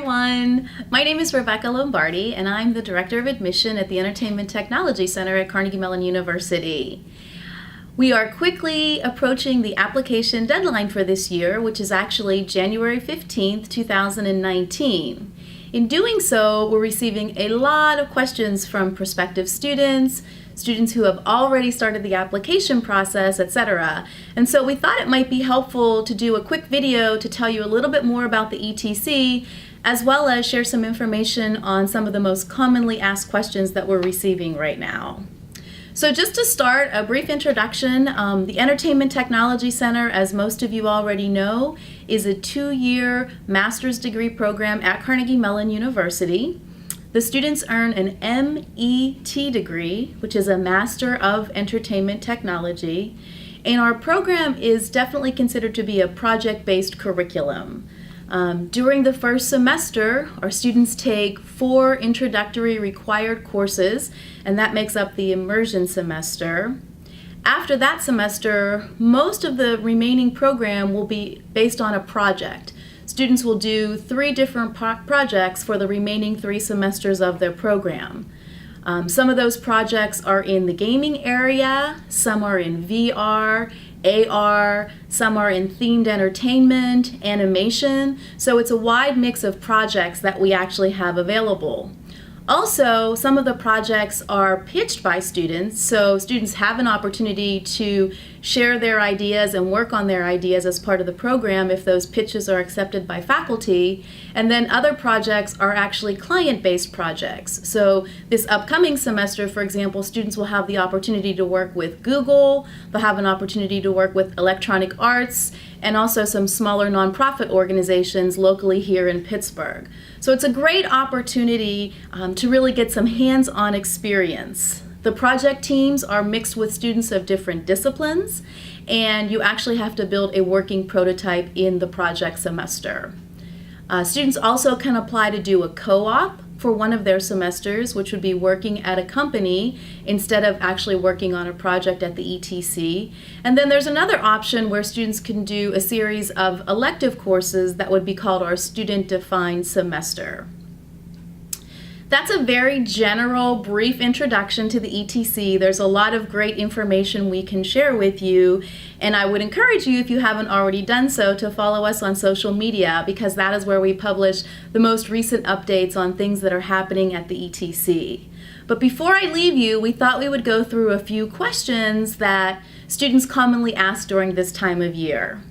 everyone. My name is Rebecca Lombardi, and I'm the Director of Admission at the Entertainment Technology Center at Carnegie Mellon University. We are quickly approaching the application deadline for this year, which is actually January 15th, 2019. In doing so, we're receiving a lot of questions from prospective students who have already started the application process, etc. And so we thought it might be helpful to do a quick video to tell you a little bit more about the ETC, as well as share some information on some of the most commonly asked questions that we're receiving right now. So just to start, a brief introduction. The Entertainment Technology Center, as most of you already know, is a 2-year master's degree program at Carnegie Mellon University. The students earn an MET degree, which is a Master of Entertainment Technology, and our program is definitely considered to be a project-based curriculum. During the first semester, our students take 4 introductory required courses, and that makes up the immersion semester. After that semester, most of the remaining program will be based on a project. Students will do 3 different projects for the remaining 3 semesters of their program. Some of those projects are in the gaming area, some are in VR, AR, some are in themed entertainment, animation, so it's a wide mix of projects that we actually have available. Also, some of the projects are pitched by students, so students have an opportunity to share their ideas and work on their ideas as part of the program if those pitches are accepted by faculty. And then other projects are actually client-based projects. So this upcoming semester, for example, students will have the opportunity to work with Google, they'll have an opportunity to work with Electronic Arts, and also some smaller nonprofit organizations locally here in Pittsburgh. So it's a great opportunity to really get some hands-on experience. The project teams are mixed with students of different disciplines, and you actually have to build a working prototype in the project semester. Students also can apply to do a co-op for one of their semesters, which would be working at a company instead of actually working on a project at the ETC. And then there's another option where students can do a series of elective courses that would be called our student-defined semester. That's a very general, brief introduction to the ETC. There's a lot of great information we can share with you, and I would encourage you, if you haven't already done so, to follow us on social media, because that is where we publish the most recent updates on things that are happening at the ETC. But before I leave you, we thought we would go through a few questions that students commonly ask during this time of year.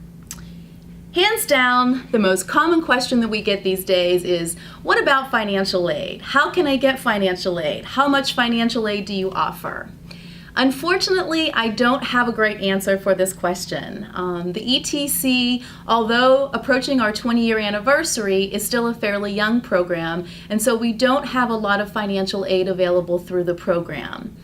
Hands down, the most common question that we get these days is, what about financial aid? How can I get financial aid? How much financial aid do you offer? Unfortunately, I don't have a great answer for this question. The ETC, although approaching our 20-year anniversary, is still a fairly young program, and so we don't have a lot of financial aid available through the program.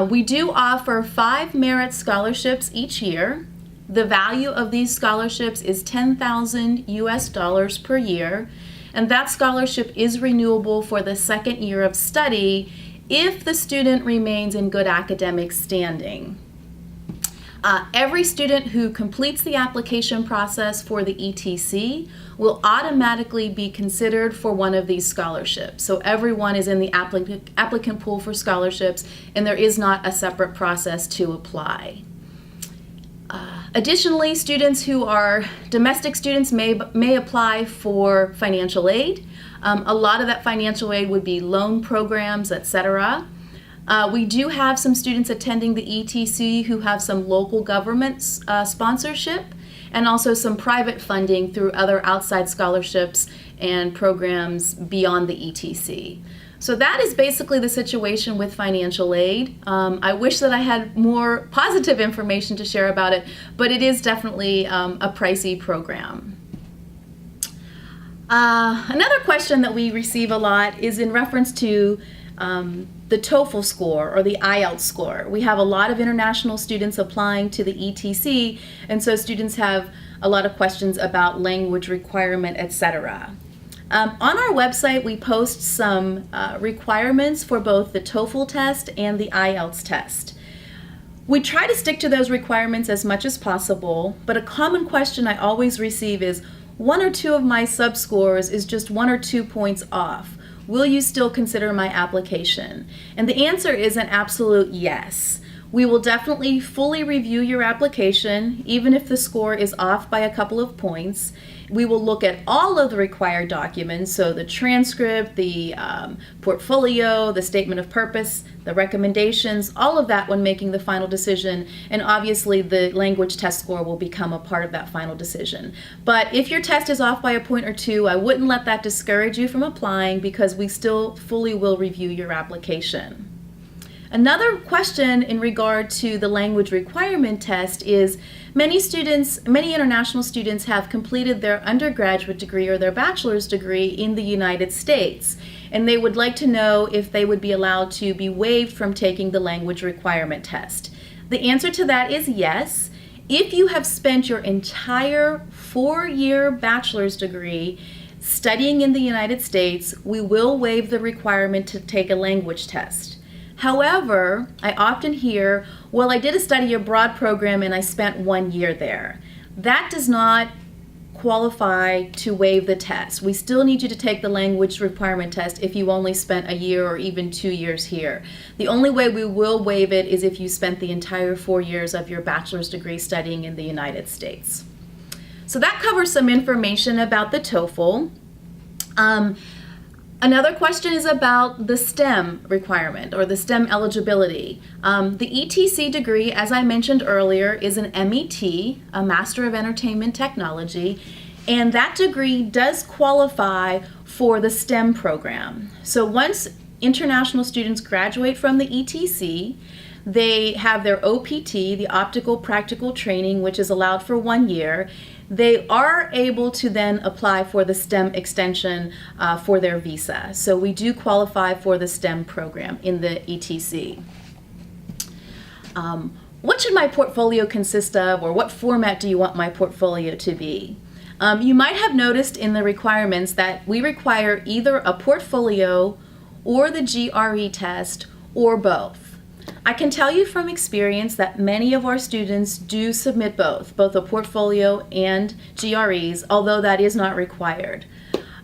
We do offer 5 merit scholarships each year. The value of these scholarships is $10,000 US per year, and that scholarship is renewable for the 2nd year of study if the student remains in good academic standing. Every student who completes the application process for the ETC will automatically be considered for one of these scholarships. So everyone is in the applicant pool for scholarships, and there is not a separate process to apply. Additionally, students who are domestic students may apply for financial aid. A lot of that financial aid would be loan programs, etc. We do have some students attending the ETC who have some local government sponsorship, and also some private funding through other outside scholarships and programs beyond the ETC. So that is basically the situation with financial aid. I wish that I had more positive information to share about it, but it is definitely a pricey program. Another question that we receive a lot is in reference to the TOEFL score or the IELTS score. We have a lot of international students applying to the ETC, and so students have a lot of questions about language requirement, etc. On our website, we post some requirements for both the TOEFL test and the IELTS test. We try to stick to those requirements as much as possible, but a common question I always receive is, one or two of my subscores is just 1 or 2 points off. Will you still consider my application? And the answer is an absolute yes. We will definitely fully review your application, even if the score is off by a couple of points. We will look at all of the required documents, so the transcript, the portfolio, the statement of purpose, the recommendations, all of that when making the final decision, and obviously the language test score will become a part of that final decision. But if your test is off by a point or two, I wouldn't let that discourage you from applying, because we still fully will review your application. Another question in regard to the language requirement test is many international students have completed their undergraduate degree or their bachelor's degree in the United States, and they would like to know if they would be allowed to be waived from taking the language requirement test. The answer to that is yes. If you have spent your entire 4-year bachelor's degree studying in the United States, we will waive the requirement to take a language test. However, I often hear, well, I did a study abroad program and I spent 1 year there. That does not qualify to waive the test. We still need you to take the language requirement test if you only spent a year or even 2 years here. The only way we will waive it is if you spent the entire 4 years of your bachelor's degree studying in the United States. So that covers some information about the TOEFL. Another question is about the STEM requirement or the STEM eligibility. The ETC degree, as I mentioned earlier, is an MET, a Master of Entertainment Technology, and that degree does qualify for the STEM program. So once international students graduate from the ETC, they have their OPT, the Optical Practical Training, which is allowed for 1 year. They are able to then apply for the STEM extension for their visa. So we do qualify for the STEM program in the ETC. What should my portfolio consist of, or what format do you want my portfolio to be? You might have noticed in the requirements that we require either a portfolio or the GRE test or both. I can tell you from experience that many of our students do submit both a portfolio and GREs, although that is not required.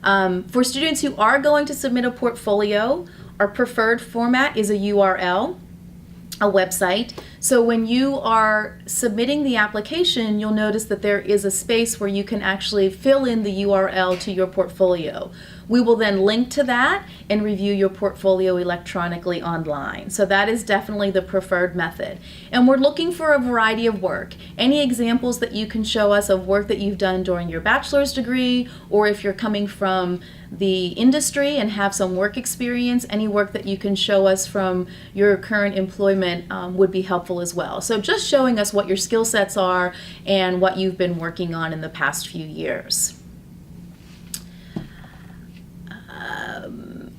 For students who are going to submit a portfolio, our preferred format is a URL, a website. So when you are submitting the application, you'll notice that there is a space where you can actually fill in the URL to your portfolio. We will then link to that and review your portfolio electronically online. So that is definitely the preferred method. And we're looking for a variety of work. Any examples that you can show us of work that you've done during your bachelor's degree, or if you're coming from the industry and have some work experience, any work that you can show us from your current employment would be helpful as well. So just showing us what your skill sets are and what you've been working on in the past few years.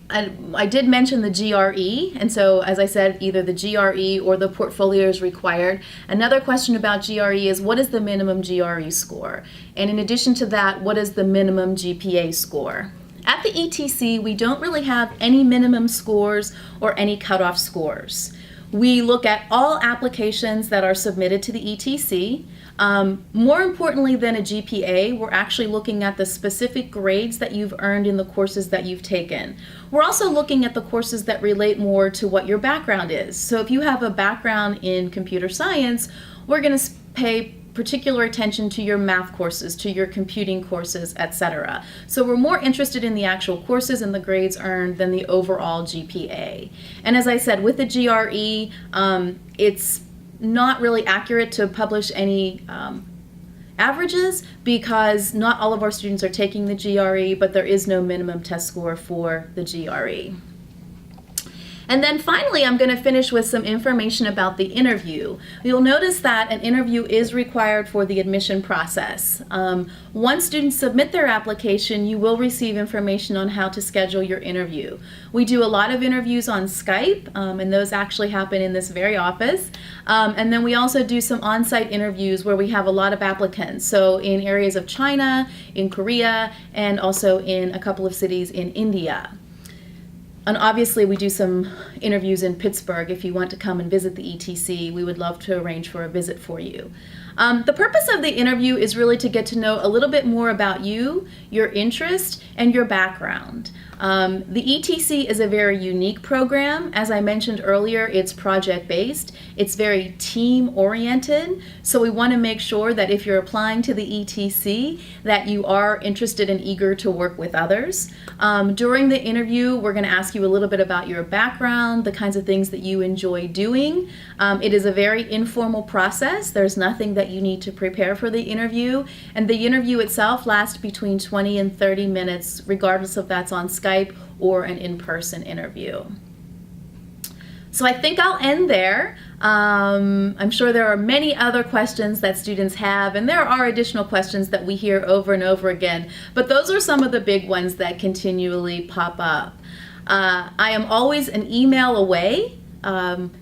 I did mention the GRE, and so as I said, either the GRE or the portfolio is required. Another question about GRE is, what is the minimum GRE score? And in addition to that, what is the minimum GPA score? At the ETC, we don't really have any minimum scores or any cutoff scores. We look at all applications that are submitted to the ETC. More importantly than a GPA, we're actually looking at the specific grades that you've earned in the courses that you've taken. We're also looking at the courses that relate more to what your background is. So if you have a background in computer science, we're going to pay particular attention to your math courses, to your computing courses, etc. So we're more interested in the actual courses and the grades earned than the overall GPA. And as I said, with the GRE, it's not really accurate to publish any averages because not all of our students are taking the GRE, but there is no minimum test score for the GRE. And then finally, I'm going to finish with some information about the interview. You'll notice that an interview is required for the admission process. Once students submit their application, you will receive information on how to schedule your interview. We do a lot of interviews on Skype, and those actually happen in this very office. And then we also do some on-site interviews where we have a lot of applicants. So in areas of China, in Korea, and also in a couple of cities in India. And obviously we do some interviews in Pittsburgh. If you want to come and visit the ETC, we would love to arrange for a visit for you. The purpose of the interview is really to get to know a little bit more about you, your interest, and your background. The ETC is a very unique program. As I mentioned earlier, it's project-based. It's very team-oriented, so we want to make sure that if you're applying to the ETC, that you are interested and eager to work with others. During the interview, we're going to ask you a little bit about your background, the kinds of things that you enjoy doing. It is a very informal process. There's nothing that you need to prepare for the interview, and the interview itself lasts between 20 and 30 minutes, regardless if that's on Skype or an in-person interview. So I think I'll end there. I'm sure there are many other questions that students have, and there are additional questions that we hear over and over again, but those are some of the big ones that continually pop up. I am always an email away.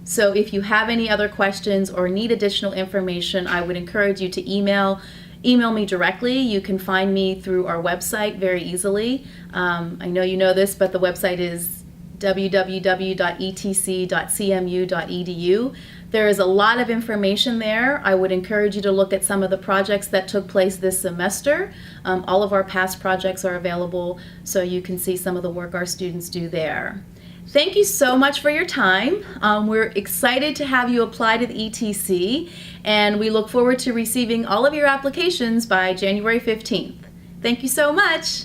So if you have any other questions or need additional information, I would encourage you to email me directly. You can find me through our website very easily. I know you know this, but the website is www.etc.cmu.edu. There is a lot of information there. I would encourage you to look at some of the projects that took place this semester. All of our past projects are available, so you can see some of the work our students do there. Thank you so much for your time. We're excited to have you apply to the ETC, and we look forward to receiving all of your applications by January 15th. Thank you so much.